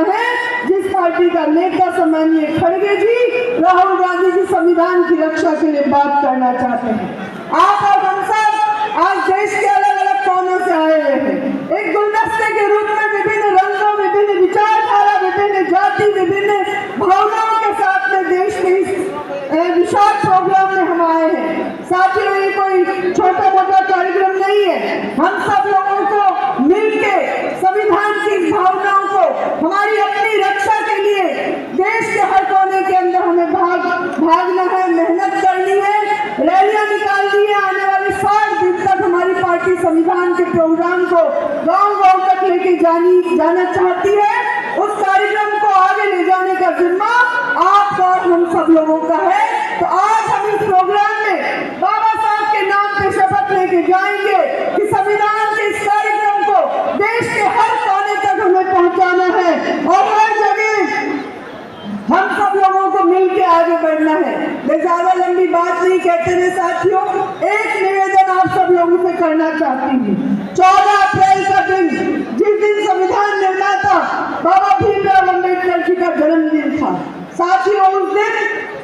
है जिस पार्टी का नेता सम्माननीय खड़गे जी राहुल गांधी जी संविधान की रक्षा के लिए बात करना चाहते हैं। आप और हम सब आज देश के अलग अलग कोनों से आए हुए हैं। एक गुलदस्ते के रूप में विभिन्न रंगों, विभिन्न विचारधारा, विभिन्न जाति, विभिन्न भावनाओं के साथ में देश के इस विशाल प्रोग्राम में हम आए हैं। साथियों, ये कोई छोटा मोटा कार्यक्रम नहीं है। हम सब लोगों को मिलके संविधान की भावनाओं को हमारी अपनी रक्षा के लिए देश के हर कोने के अंदर हमें भागना है, मेहनत करनी है, रैलियां निकालनी है। आने वाले 60 दिन तक हमारी पार्टी संविधान के प्रोग्राम को गांव-गांव तक लेके जाना चाहती है। उस कार्यक्रम को आगे ले जाने का जिम्मा आपका और हम सब लोगों का है। तो आज हम इस प्रोग्राम में बाबा साहब के नाम पे शपथ लेके जाएंगे कि संविधान के इस कार्यक्रम को देश के हर कोने तक हमें पहुंचाना है और हर जगह हम सब लोगों को मिलकर आगे बढ़ना है। मैं ज्यादा लंबी बात नहीं कहते हुए साथियों, एक निवेदन आप सब लोगों से करना चाहती हूँ। 14 अप्रैल का दिन, जिस दिन संविधान निर्माता बाबा भीमराव अम्बेडकर जी का जन्मदिन था, साथियों उस दिन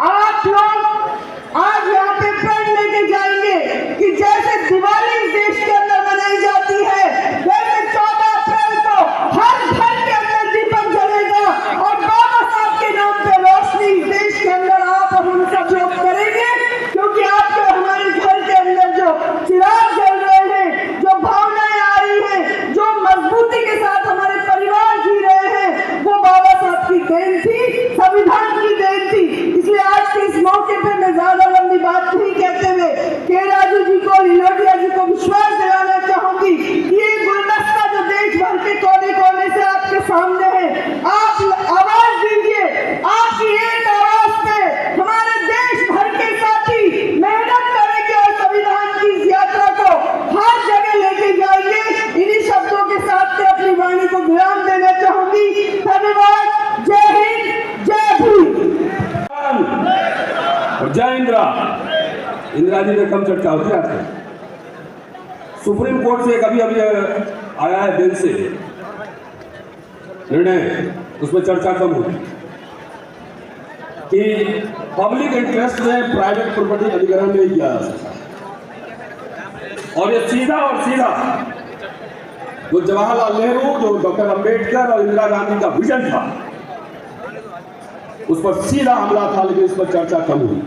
आप लोग आज यहाँ पे प्रण लेके जाएंगे कि जैसे दिवाली इस देश के अंदर मनाई जाती है, वैसे 14 अप्रैल को हर घर के अंदर दीपक जलेगा और बाबा साहब के नाम पे रोशनी इस देश के अंदर आप और हम सब लोग करेंगे। क्योंकि आपके हमारे घर के अंदर जो चिराग जल रहे हैं, जो भावनाएं आ रही हैं, जो मजबूती के साथ हमारे परिवार जी रहे हैं, वो बाबा साहब की देन थी, संविधान की देन थी। इसलिए आज के इस मौके पे मैं ज्यादा लंबी बात नहीं कहते हुए के राजू जी को, लिलोटिया जी को विश्वास दिलाना चाहूंगी कि ये गुलदस्ता जो देश भर के कोने कोने से आपके सामने है, आप आवाज दीजिए। आपकी एक आवाज पे हमारे देश भर के साथी मेहनत करेंगे और संविधान की इस यात्रा को हर जगह लेके जाएंगे। इन्हीं शब्दों के साथ मैं अपनी वाणी को विराम देना चाहूंगी। धन्यवाद। जय हिंद, जय भीम और जय इंदिरा। इंदिरा जी में कम चर्चा होती है आजकल। सुप्रीम कोर्ट से अभी आया है बेंच से निर्णय, उसमें चर्चा कम हुई कि पब्लिक इंटरेस्ट में प्राइवेट प्रॉपर्टी अधिग्रहण नहीं किया जा सकता। और ये सीधा जो जवाहरलाल नेहरू, जो डॉक्टर अंबेडकर और इंदिरा गांधी का विजन था, उस पर सीधा हमला था, लेकिन इस पर चर्चा कम हुई।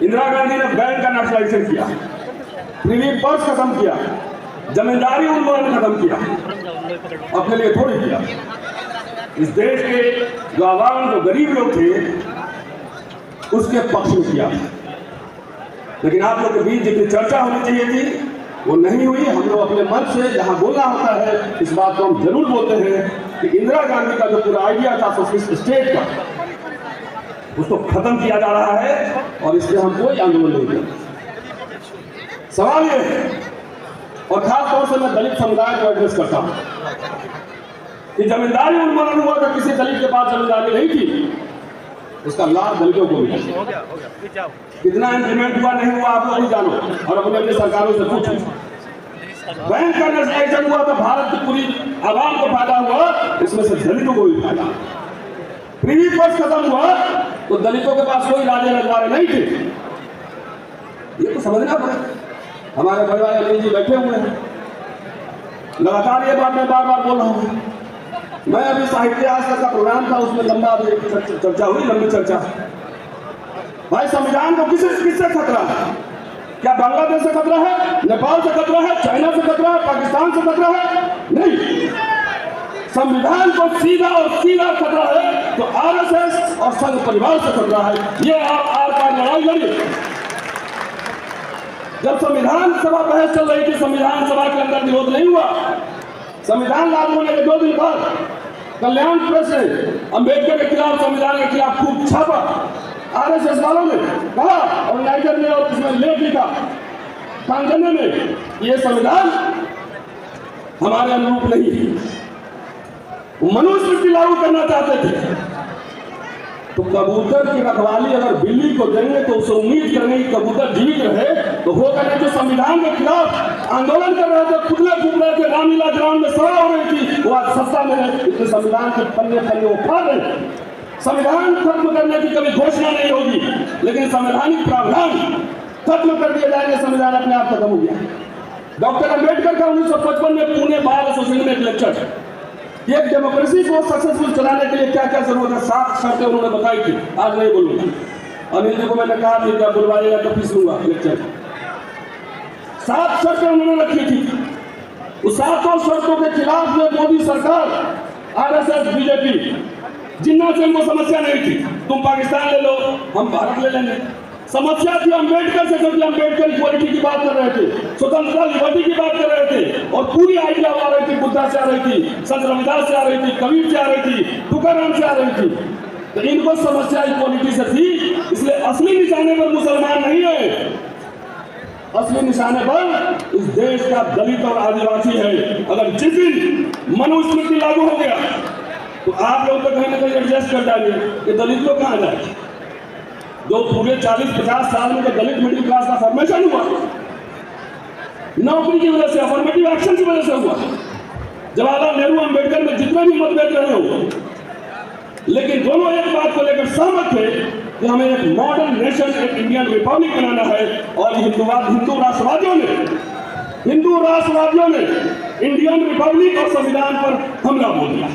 इंदिरा गांधी ने बैंक का नेशनलाइजेशन किया, प्रीवी पर्स खत्म किया, जमींदारी उन्मूलन खत्म किया, अपने लिए थोड़ी किया। इस देश के जो आवाम, जो गरीब लोग थे, उसके पक्ष में किया। लेकिन आप लोग के बीच जितनी चर्चा होनी चाहिए थी वो नहीं हुई। हम लोग अपने मन से जहां बोलना होता है, इस बात को हम जरूर बोलते हैं कि इंदिरा गांधी का जो पूरा आइडिया था सोशलिस्ट स्टेट का, उसको खत्म किया जा रहा है और इसलिए हम कोई आंदोलन नहीं करेंगे। सवाल ये है, और खास तौर से मैं दलित समुदाय को एड्रेस करता हूं कि जमींदारी उन्मूलन हुआ था, किसी दलित के पास जमींदारी नहीं थी, उसका लाभ दलितों को मिला। कितना इंप्लीमेंट हुआ नहीं हुआ आप लोग जानो और अपने अपनी सरकारों से पूछो। बैंक का नेशनलाइजेशन हुआ तो भारत की पूरी आवाम को फायदा हुआ, इसमें से दलितों को भी फायदा। प्रीवी पर्स खत्म हुआ तो दलितों के पास कोई राजे रजवाड़े नहीं थे। ये तो समझना पड़ेगा। हमारे बड़े भाई अनिल जी बैठे हुए हैं, लगातार ये बात मैं बार बार बोल रहा हूँ। मैं अभी साहित्य आज तक का प्रोग्राम था, उसमें लंबा चर्चा हुई, लंबी चर्चा। भाई संविधान को किससे खतरा है? क्या बांग्लादेश से खतरा है, नेपाल से खतरा है, चाइना से खतरा है, पाकिस्तान से खतरा है? नहीं, संविधान को सीधा खतरा है तो आरएसएस और संघ परिवार से खतरा है। ये आप आर पार लड़ाई लड़िए। जब संविधान सभा बहस चल रही थी, संविधान सभा के अंदर विरोध नहीं हुआ। संविधान लागू होने के 2 दिन बाद कल्याण प्रेस ने अंबेडकर के खिलाफ, संविधान के खिलाफ खूब छापा। आरएसएस वालों ने कहा और नाइजर ने और उसमें लेख लिखा कांगने में, ये संविधान हमारे अनुरूप नहीं है। मनुस्मृति लागू करना चाहते थे तो कबूतर की रखवाली अगर बिल्ली को देंगे तो उसे उम्मीद करेंगे कि कबूतर जीवित रहे, तो होगा नहीं। जो संविधान के खिलाफ आंदोलन कर रहे थे, पुतले फूक रहे थे, रामलीला ग्राउंड में सभा हो रही थी, वो आज सत्ता में है, इतने संविधान के पन्ने पन्ने वो फाड़ रहे हैं। संविधान खत्म करने की कभी घोषणा नहीं होगी, लेकिन संवैधानिक प्रावधान खत्म कर दिए जाएंगे, संविधान अपने आप खत्म हो गया। डॉक्टर अम्बेडकर का 1955 में पुणे बार एसोसिएशन में एक लेक्चर है कि एक डेमोक्रेसी को सक्सेसफुल चलाने के लिए क्या क्या जरूरत है, 7 शर्तें उन्होंने बताई थी। आज नहीं बोलूंगा, अनिल जी को मैंने कहा था क्या बुलवाइएगा तो पीस लूंगा लेक्चर। 7 शर्तें उन्होंने रखी थी। उस 7 शर्तों के खिलाफ में मोदी सरकार, आरएसएस, बीजेपी, जिन्ना से उनको समस्या नहीं थी, तुम पाकिस्तान ले लो, हम भारत ले लेंगे। समस्या थी अम्बेडकर से, क्योंकि अम्बेडकर इक्वालिटी की बात कर रहे थे, स्वतंत्रता लिबर्टी की बात कर रहे थे, और पूरी आइडिया आ रही थी, बुद्धा से आ रही थी, संत रविदास से आ रही थी, कबीर से आ रही थी, तुकाराम से आ रही थी। तो इनको समस्या इक्वालिटी से थी, इसलिए असली निशाने पर मुसलमान नहीं है, असली निशाने पर इस देश का दलित और आदिवासी है। अगर जिस दिन मनुस्मृति लागू हो गया तो आप लोग तो कहीं ना कहीं एडजस्ट कर जाएंगे कि दलित लोग कहाँ जाए। जो पूरे 40-50 साल में जो दलित मिडिल क्लास का फॉर्मेशन हुआ, नौकरी की वजह से, अफर्मेटिव एक्शन की वजह से हुआ। जवाहरलाल नेहरू अम्बेडकर में जितने भी मतभेद रहे हो, लेकिन दोनों एक बात को लेकर सहमत थे कि हमें एक मॉडर्न नेशन, एक इंडियन रिपब्लिक बनाना है। और हिंदू राष्ट्रवादियों ने इंडियन रिपब्लिक और संविधान पर हमला बोल दिया।